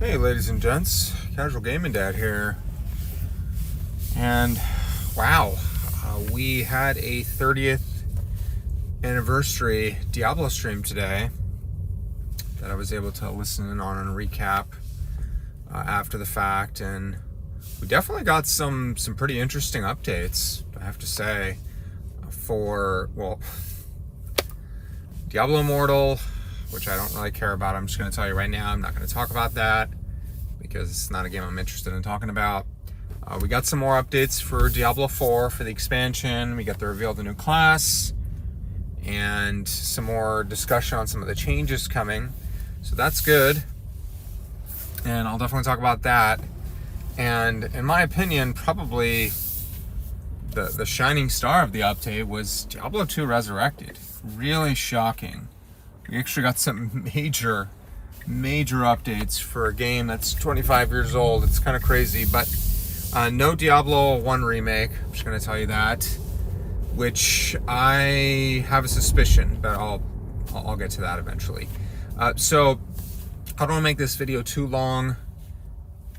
Hey ladies and gents, Casual Gaming Dad here. And wow, we had a 30th anniversary Diablo stream today that I was able to listen in on and recap after the fact, and we definitely got some pretty interesting updates, I have to say, for, well, Diablo Immortal, which I don't really care about. I'm just going to tell you right now, I'm not going to talk about that because it's not a game I'm interested in talking about. We got some more updates for Diablo 4 for the expansion. We got the reveal of the new class and some more discussion on some of the changes coming. So that's good. And I'll definitely talk about that. And in my opinion, probably the shining star of the update was Diablo 2 Resurrected. Really shocking. We actually got some major updates for a game that's 25 years old. It's kind of crazy, but no Diablo 1 remake. I'm just going to tell you that, which I have a suspicion, but I'll get to that eventually. So I don't want to make this video too long,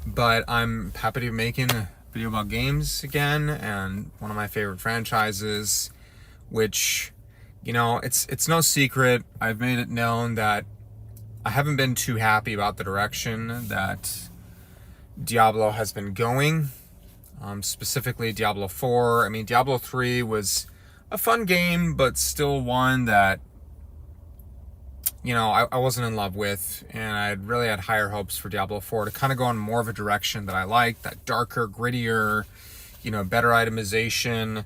but I'm happy to be making a video about games again, and one of my favorite franchises, which, you know, it's no secret. I've made it known that I haven't been too happy about the direction that Diablo has been going, specifically Diablo 4. I mean, Diablo 3 was a fun game, but still one that, you know, I wasn't in love with, and I really had higher hopes for Diablo 4 to kind of go in more of a direction that I liked, that darker, grittier, you know, better itemization,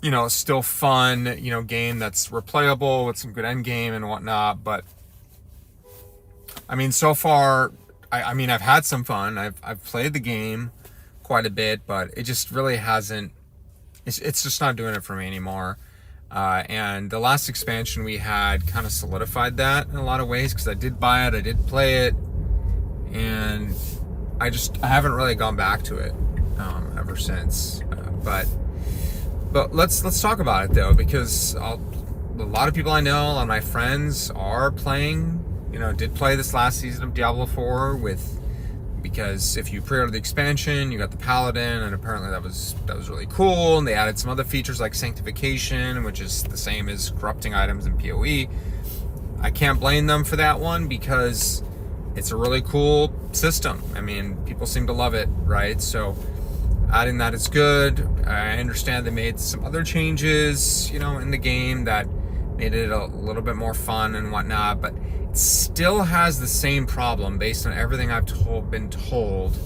you know, still fun, you know, game that's replayable with some good end game and whatnot. But I mean, so far, I mean, I've had some fun. I've played the game quite a bit, but it just really hasn't. It's just not doing it for me anymore. And the last expansion we had kind of solidified that in a lot of ways, because I did buy it, I did play it, and I haven't really gone back to it ever since. But let's talk about it though, because a lot of people I know, a lot of my friends are playing, you know, did play this last season of Diablo 4 because if you pre-ordered the expansion, you got the Paladin, and apparently that was really cool. And they added some other features like Sanctification, which is the same as corrupting items in PoE. I can't blame them for that one because it's a really cool system. I mean, people seem to love it, right? So adding that is good. I understand they made some other changes, you know, in the game that made it a little bit more fun and whatnot, but it still has the same problem based on everything I've been told.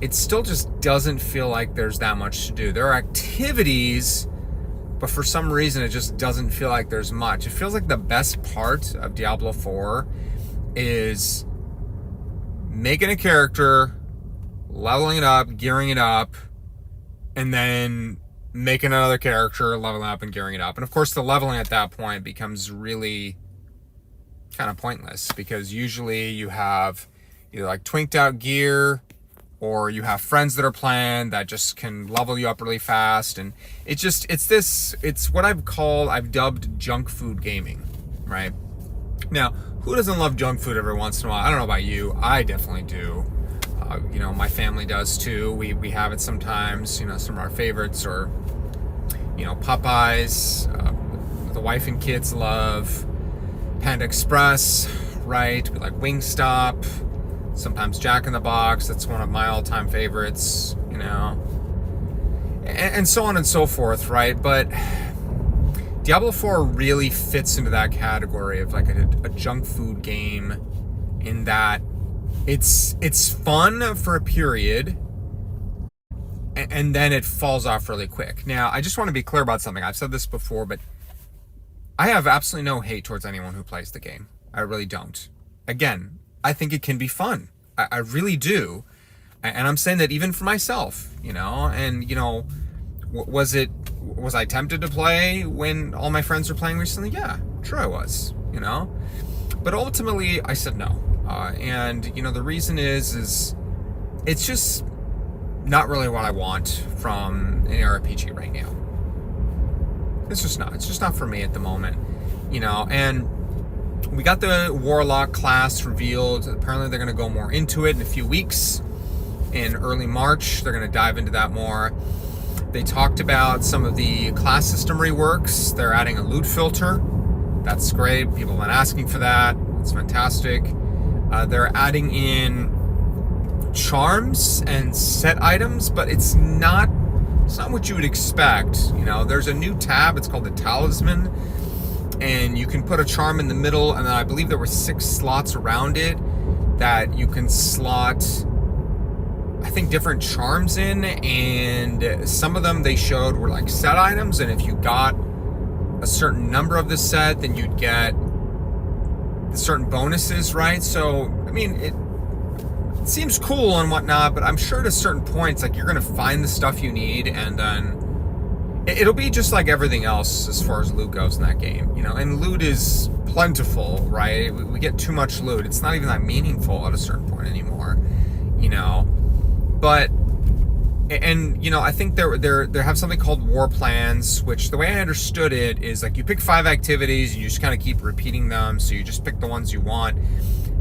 It still just doesn't feel like there's that much to do. There are activities, but for some reason it just doesn't feel like there's much. It feels like the best part of Diablo 4 is making a character, leveling it up, gearing it up, and then making another character, leveling up and gearing it up. And of course the leveling at that point becomes really kind of pointless, because usually you have either like twinked out gear, or you have friends that are playing that just can level you up really fast. And it's what I've dubbed junk food gaming, right? Now, who doesn't love junk food every once in a while? I don't know about you, I definitely do. You know, my family does too. We have it sometimes. You know, some of our favorites are, you know, Popeyes. The wife and kids love Panda Express, right? We like Wingstop. Sometimes Jack in the Box. That's one of my all-time favorites. You know, and so on and so forth, right? But Diablo 4 really fits into that category of like a junk food game, in that it's fun for a period, and then it falls off really quick. Now, I just want to be clear about something. I've said this before, but I have absolutely no hate towards anyone who plays the game. I really don't. Again, I think it can be fun. I really do. And I'm saying that even for myself, you know, and, you know, was I tempted to play when all my friends were playing recently? Yeah, sure I was, you know, but ultimately I said no. And, you know, the reason is it's just not really what I want from an RPG right now. It's just not for me at the moment, you know. And we got the Warlock class revealed. Apparently they're going to go more into it in a few weeks. In early March, they're going to dive into that more. They talked about some of the class system reworks. They're adding a loot filter. That's great. People have been asking for that. It's fantastic. They're adding in charms and set items, but it's not what you would expect. You know, there's a new tab. It's called the Talisman, and you can put a charm in the middle, and then I believe there were 6 slots around it that you can slot, I think, different charms in, and some of them they showed were like set items, and if you got a certain number of the set, then you'd get certain bonuses, right? So, I mean, it seems cool and whatnot, but I'm sure at a certain point, it's like you're gonna find the stuff you need, and then it'll be just like everything else as far as loot goes in that game, you know. And loot is plentiful, right? We get too much loot. It's not even that meaningful at a certain point anymore, you know. But, and you know, I think they have something called war plans, which the way I understood it is like you pick 5 activities and you just kind of keep repeating them. So you just pick the ones you want.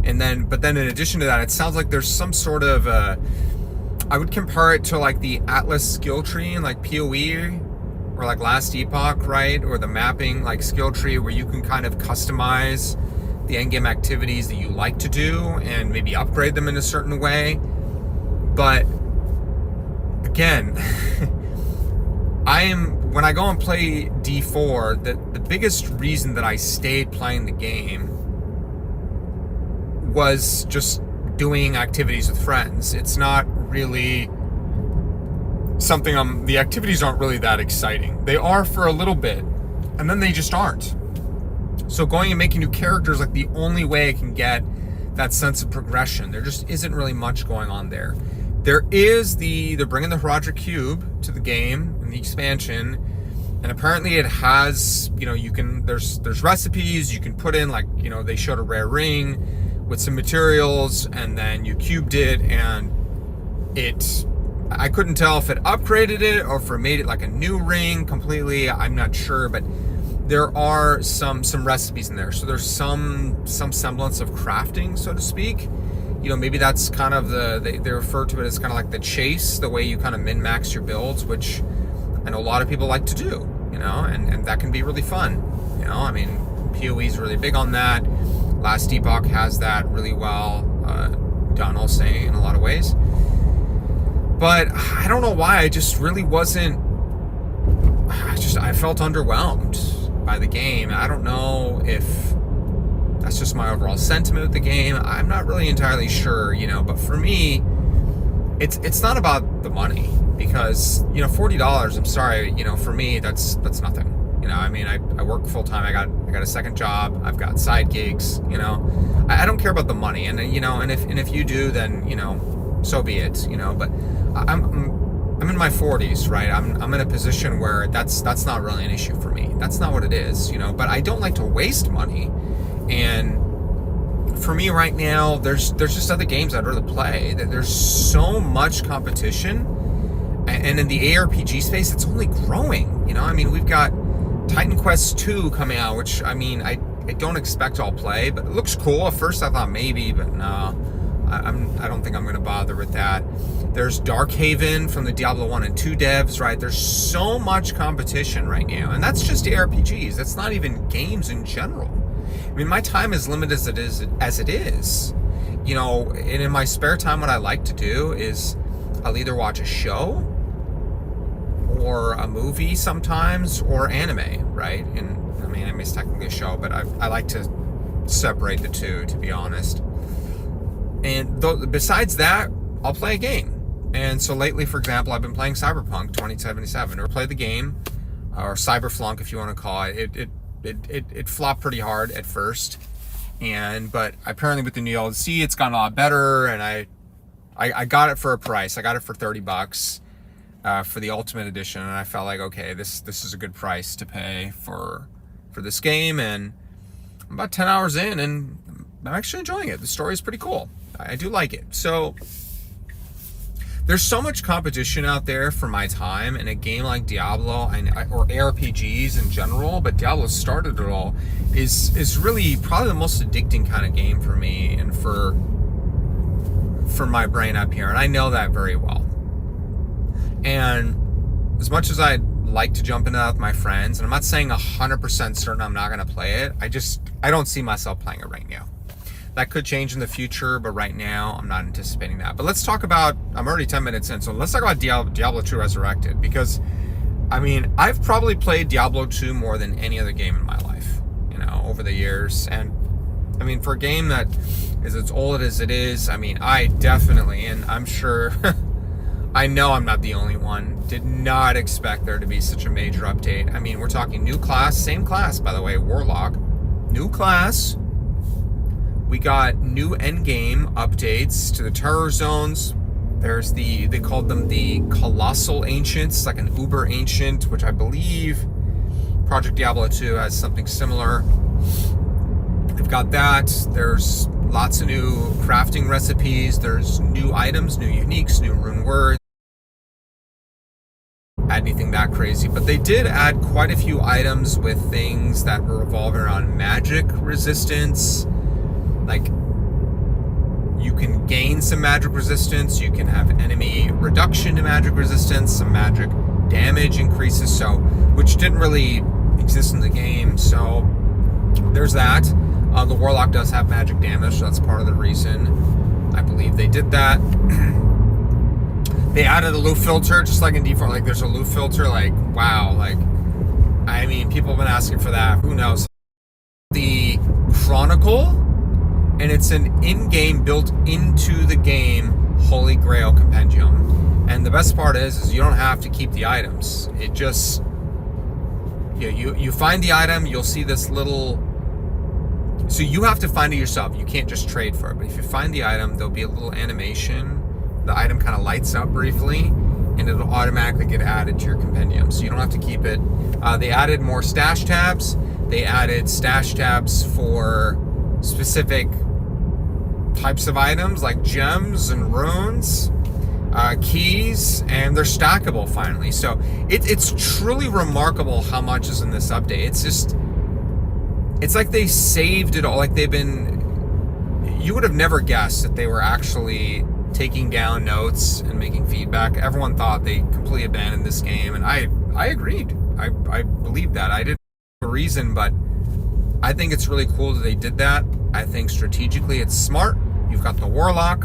And then, but then in addition to that, it sounds like there's some sort of, I would compare it to like the Atlas skill tree in like PoE or like Last Epoch, right? Or the mapping like skill tree where you can kind of customize the endgame activities that you like to do and maybe upgrade them in a certain way. But again, when I go and play D4, the biggest reason that I stayed playing the game was just doing activities with friends. It's not really something the activities aren't really that exciting. They are for a little bit, and then they just aren't. So going and making new characters, like the only way I can get that sense of progression. There just isn't really much going on there. They're bringing the Herodric Cube to the game in the expansion, and apparently it has, you know, there's recipes you can put in, like, you know, they showed a rare ring with some materials, and then you cubed it, and I couldn't tell if it upgraded it or if it made it like a new ring completely. I'm not sure, but there are some recipes in there, so there's some semblance of crafting, so to speak. You know, maybe that's kind of they refer to it as kind of like the chase, the way you kind of min-max your builds, which I know a lot of people like to do, you know, and that can be really fun. You know, I mean, PoE is really big on that. Last Epoch has that really well done, I'll say, in a lot of ways. But I don't know why, I just really wasn't, I felt underwhelmed by the game. I don't know if that's just my overall sentiment with the game. I'm not really entirely sure, you know, but for me, it's not about the money, because, you know, $40, I'm sorry, you know, for me, that's nothing. You know, I mean, I work full time. I got a second job. I've got side gigs. You know, I don't care about the money. And you know, and if you do, then, you know, so be it. You know, but I'm in my 40s, right? I'm in a position where that's not really an issue for me. That's not what it is. You know, but I don't like to waste money. And for me right now, there's just other games I'd rather play. There's so much competition, and in the ARPG space, it's only growing. You know, I mean, we've got Titan Quest 2 coming out, which, I mean, I don't expect I'll play, but it looks cool. At first I thought maybe, but no, I don't think I'm going to bother with that. There's Darkhaven from the Diablo 1 and 2 devs, right? There's so much competition right now, and that's just ARPGs. That's not even games in general. I mean, my time is limited as it is. You know, and in my spare time, what I like to do is I'll either watch a show or a movie sometimes, or anime, right? And I mean, anime is technically a show, but I like to separate the two, to be honest. And besides that, I'll play a game. And so lately, for example, I've been playing Cyberpunk 2077, or play the game, or Cyberflunk, if you want to call it. It flopped pretty hard at first, but apparently with the new DLC, it's gotten a lot better, and I got it for a price. I got it for $30 for the Ultimate Edition, and I felt like, okay, this is a good price to pay for this game. And I'm about 10 hours in, and I'm actually enjoying it. The story is pretty cool. I do like it. So there's so much competition out there for my time in a game like Diablo or ARPGs in general, but Diablo started it all, is really probably the most addicting kind of game for me and for my brain up here, and I know that very well. And as much as I'd like to jump into that with my friends, and I'm not saying 100% certain I'm not going to play it, I don't see myself playing it right now. That could change in the future, but right now I'm not anticipating that. But let's talk about, I'm already 10 minutes in, so let's talk about Diablo 2 Resurrected, because I mean, I've probably played Diablo 2 more than any other game in my life, over the years. And I mean, for a game that is as old as it is, I mean, I definitely, and I'm sure, I know I'm not the only one, did not expect there to be such a major update. I mean, we're talking new class, same class, by the way, Warlock, new class. We got new endgame updates to the terror zones. There's they called them the Colossal Ancients, like an Uber Ancient, which I believe Project Diablo 2 has something similar. They've got that. There's lots of new crafting recipes. There's new items, new uniques, new rune words. Add anything that crazy, but they did add quite a few items with things that were revolving around magic resistance. Like, you can gain some magic resistance, you can have enemy reduction to magic resistance, some magic damage increases, so which didn't really exist in the game. So there's that. The Warlock does have magic damage, so that's part of the reason I believe they did that. They added a loot filter, just like in D4. Like, there's a loot filter. Like, wow. Like, I mean, people have been asking for that. Who knows? The Chronicle, and it's an in-game, built into the game, Holy Grail Compendium. And the best part is you don't have to keep the items. It just, you find the item, you'll see this little, so you have to find it yourself. You can't just trade for it. But if you find the item, there'll be a little animation. The item kind of lights up briefly, and it'll automatically get added to your compendium. So you don't have to keep it. They added more stash tabs. They added stash tabs for specific types of items like gems and runes, keys, and they're stackable finally. So it's truly remarkable how much is in this update. It's like they saved it all. Like, you would have never guessed that they were actually taking down notes and making feedback. Everyone thought they completely abandoned this game, and I agreed. I believe that. I didn't have a reason, but I think it's really cool that they did that. I think strategically it's smart. You've got the Warlock,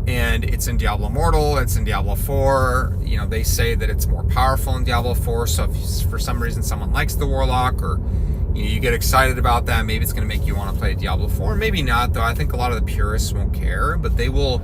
and it's in Diablo Immortal, it's in Diablo 4. They say that it's more powerful in Diablo 4, so if for some reason someone likes the Warlock, or you get excited about that, maybe it's going to make you want to play Diablo 4. Maybe not, though. I think a lot of the purists won't care, but they will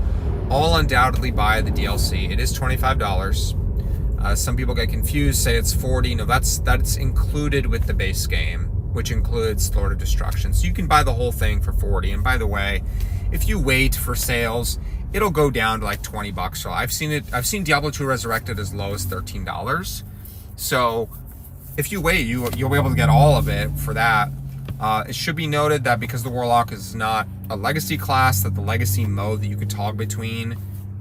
all undoubtedly buy the DLC. It is $25. Some people get confused, say it's $40. No, that's included with the base game, which includes Lord of Destruction. So you can buy the whole thing for $40. And by the way, if you wait for sales, it'll go down to like $20. So I've seen Diablo 2 Resurrected as low as $13. So if you wait, you'll be able to get all of it for that. It should be noted that because the Warlock is not a legacy class, that the legacy mode that you could toggle between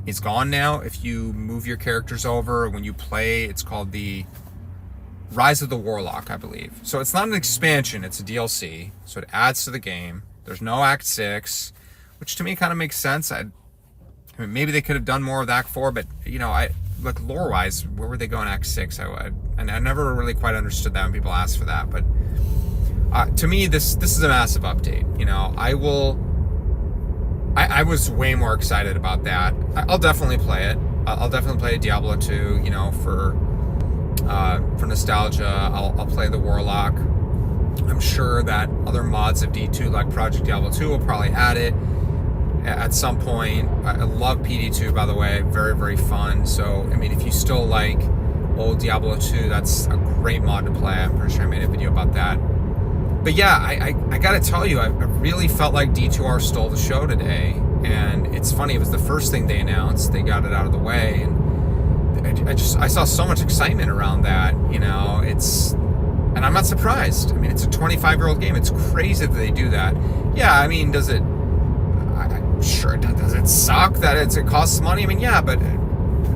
is gone now. If you move your characters over when you play, it's called the Rise of the Warlock, I believe. So it's not an expansion, it's a DLC. So it adds to the game. There's no Act 6, which to me kind of makes sense. I mean, maybe they could have done more with Act 4, but like lore-wise, where would they go in Act 6? I never really quite understood that when people ask for that. But to me, this is a massive update. I was way more excited about that. I'll definitely play it. I'll definitely play Diablo 2. For nostalgia, I'll play the Warlock. I'm sure that other mods of D2, like Project Diablo 2, will probably add it at some point. I love PD2, by the way. Very, very fun. So, I mean, if you still like old Diablo 2, that's a great mod to play. I'm pretty sure I made a video about that. But yeah, I gotta tell you, I really felt like D2R stole the show today. And it's funny, it was the first thing they announced. They got it out of the way. And I saw so much excitement around that. And I'm not surprised. I mean, it's a 25-year-old game. It's crazy that they do that. Yeah, I mean, does it suck that it costs money? I mean, yeah, but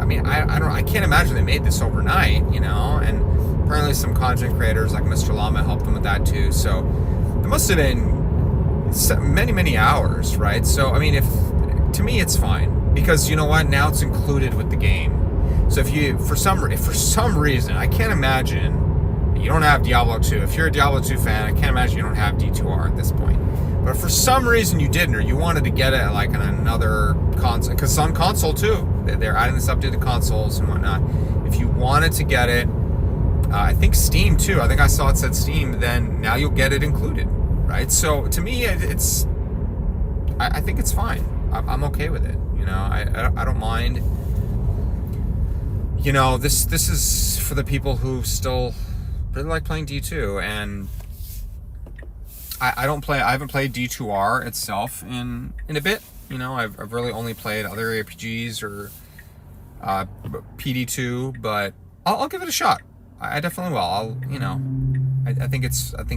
mean, I can't imagine they made this overnight, you know, and apparently some content creators like Mr. Llama helped them with that too. So there must have been many hours, right? So, I mean, to me, it's fine because you know what? Now it's included with the game. So if for some reason, I can't imagine you don't have Diablo 2. If you're a Diablo 2 fan, I can't imagine you don't have D2R at this point. But if for some reason you didn't, or you wanted to get it like on another console, because it's on console too. They're adding this update to consoles and whatnot. If you wanted to get it, I think Steam too. I think I saw it said Steam. Then now you'll get it included, right? So to me, I think it's fine. I'm okay with it. You know, I don't mind. You know, this is for the people who still really like playing D2, and I haven't played D2R itself in a bit. You know, I've really only played other RPGs or PD2, but I'll give it a shot. I definitely will. I think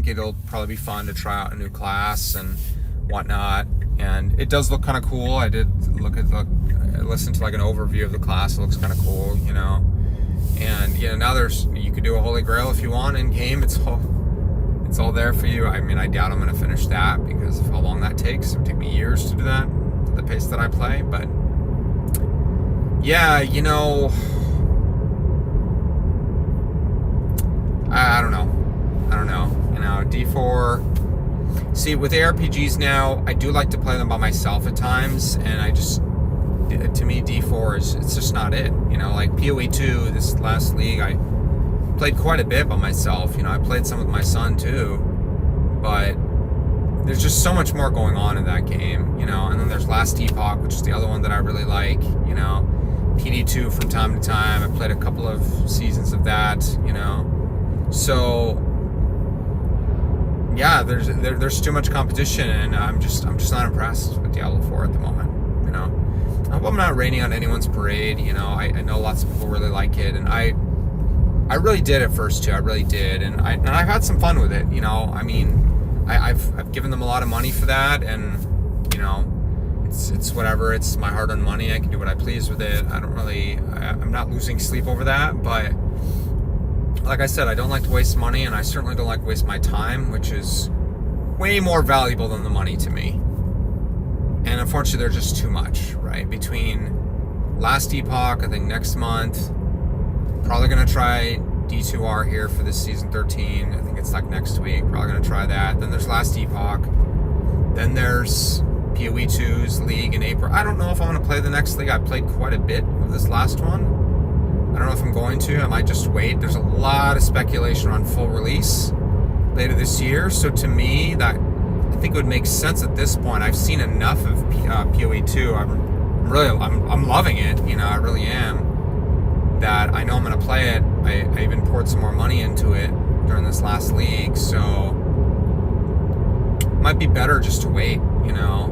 it'll probably be fun to try out a new class and whatnot. And it does look kind of cool. I did listen to like an overview of the class. It looks kind of cool, you know. And you know, now you could do a Holy Grail if you want in game. It's all there for you. I mean, I doubt I'm going to finish that because of how long that takes. It would take me years to do that at the pace that I play. But yeah, you know, I don't know. You know, D4. See, with ARPGs now, I do like to play them by myself at times, and to me, D4 it's just not it. You know, like PoE 2, this last league, I played quite a bit by myself. You know, I played some with my son too, but there's just so much more going on in that game, you know. And then there's Last Epoch, which is the other one that I really like, you know. PD2 from time to time. I played a couple of seasons of that, you know. So yeah, there's too much competition, and I'm just not impressed with Diablo 4 at the moment, you know. I hope I'm not raining on anyone's parade, you know. I know lots of people really like it, and I really did at first too. I really did, and I've had some fun with it, you know. I mean, I've given them a lot of money for that, and you know, it's whatever. It's my hard-earned money. I can do what I please with it. I'm not losing sleep over that, but like I said, I don't like to waste money, and I certainly don't like to waste my time, which is way more valuable than the money to me. And unfortunately, there's just too much, right? Between Last Epoch, I think next month, probably going to try D2R here for this season 13. I think it's like next week. Probably going to try that. Then there's Last Epoch. Then there's PoE 2's League in April. I don't know if I'm going to play the next league. I played quite a bit of this last one. I don't know if I'm going to. I might just wait. There's a lot of speculation on full release later this year. So to me, I think it would make sense at this point. I've seen enough of PoE 2. I'm loving it. You know, I really am. That I know I'm going to play it. I even poured some more money into it during this last league. So it might be better just to wait. You know.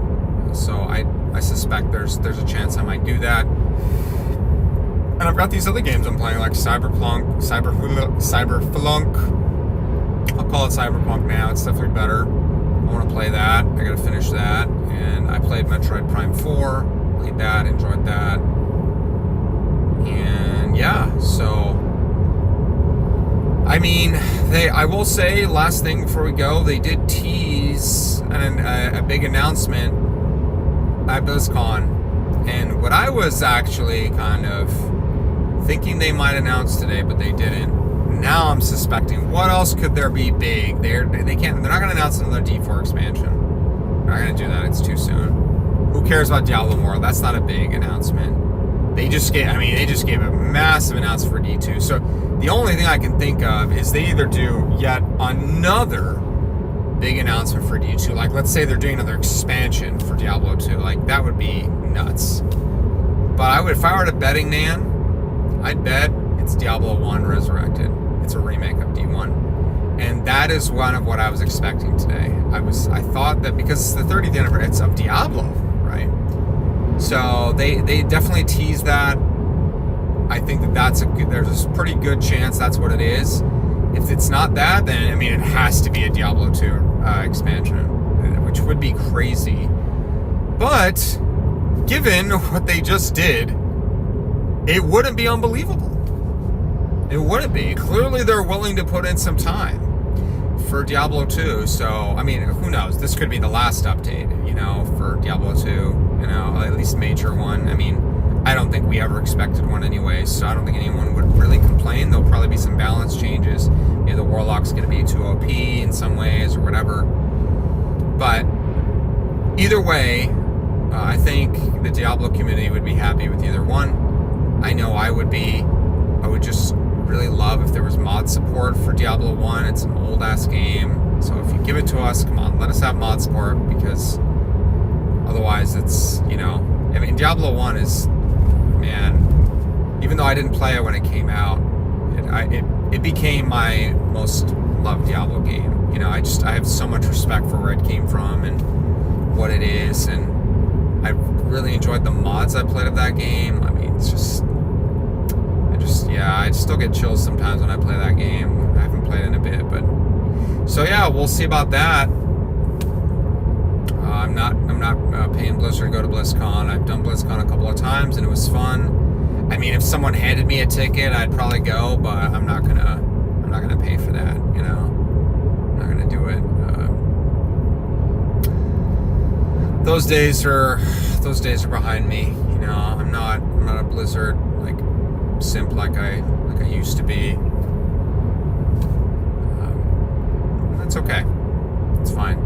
So I suspect there's a chance I might do that. And I've got these other games I'm playing, like Cyberpunk. I'll call it Cyberpunk now. It's definitely better. I want to play that. I got to finish that. And I played Metroid Prime 4. Played that. Enjoyed that. And yeah, so I mean, I will say, last thing before we go, they did tease a big announcement at BlizzCon. And what I was actually kind of thinking they might announce today, but they didn't. Now I'm suspecting, what else could there be big? They're not going to announce another D4 expansion. They're not going to do that. It's too soon. Who cares about Diablo more? That's not a big announcement. They just gave a massive announcement for D2. So the only thing I can think of is they either do yet another big announcement for D2. Like, let's say they're doing another expansion for Diablo 2. Like, that would be nuts. But if I were a betting man, I'd bet it's Diablo 1 Resurrected. It's a remake of D1. And that is one of what I was expecting today. I thought that because it's the 30th anniversary, it's of Diablo, right? So they definitely tease that. I think there's a pretty good chance that's what it is. If it's not that, then, I mean, it has to be a Diablo 2 expansion, which would be crazy. But given what they just did, it wouldn't be unbelievable. It wouldn't be. Clearly, they're willing to put in some time for Diablo 2. So, I mean, who knows? This could be the last update, for Diablo 2, at least major one. I mean, I don't think we ever expected one anyway, so I don't think anyone would really complain. There'll probably be some balance changes. The Warlock's going to be too OP in some ways or whatever. But either way, I think the Diablo community would be happy with either one. I know I would be. I would just really love if there was mod support for Diablo 1. It's an old-ass game. So if you give it to us, come on, let us have mod support, because otherwise it's, Diablo 1 is, man, even though I didn't play it when it came out, it became my most loved Diablo game. I have so much respect for where it came from and what it is, and I really enjoyed the mods I played of that game. I mean, it's just, I still get chills sometimes when I play that game. I haven't played it in a bit, but so yeah, we'll see about that. I'm not paying Blizzard to go to BlizzCon. I've done BlizzCon a couple of times and it was fun. I mean, if someone handed me a ticket, I'd probably go, but I'm not gonna pay for that. I'm not gonna do it. Those days are behind me. I'm not a Blizzard simp like I used to be. That's okay. It's fine.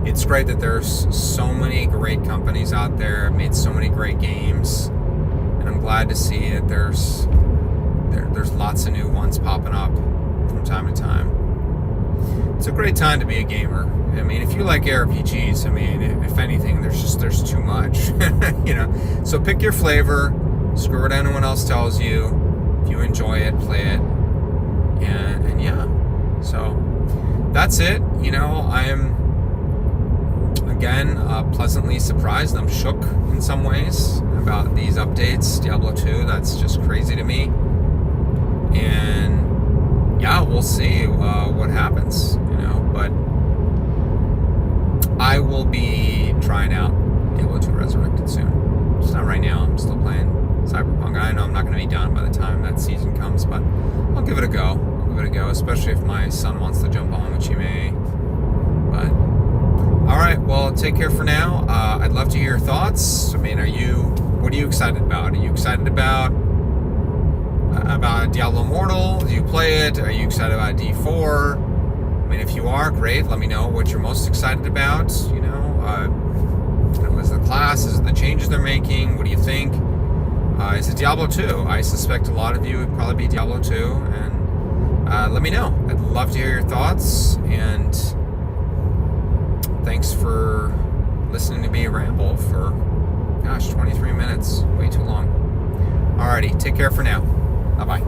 It's great that there's so many great companies out there, made so many great games, and I'm glad to see that there's lots of new ones popping up from time to time. It's a great time to be a gamer. I mean, if you like RPGs, I mean, if anything, there's too much, So pick your flavor. Screw what anyone else tells you. If you enjoy it, play it, and yeah. So that's it. I am again pleasantly surprised. I'm shook in some ways about these updates. Diablo 2, that's just crazy to me. And yeah, we'll see what happens. But I will be trying out Diablo 2 Resurrected soon. Just not right now. I'm still playing Cyberpunk. I know I'm not going to be done by the time that season comes, but I'll give it a go. Especially if my son wants to jump on, which he may. But all right, well, take care for now. I'd love to hear your thoughts. I mean, what are you excited about? Are you excited about Diablo Immortal? Do you play it? Are you excited about D4? I mean, if you are, great. Let me know what you're most excited about. Is it the class? Is it the changes they're making? What do you think? Is it Diablo 2? I suspect a lot of you would probably be Diablo 2, and let me know. I'd love to hear your thoughts, and thanks for listening to me ramble for, 23 minutes. Way too long. Alrighty, take care for now. Bye-bye.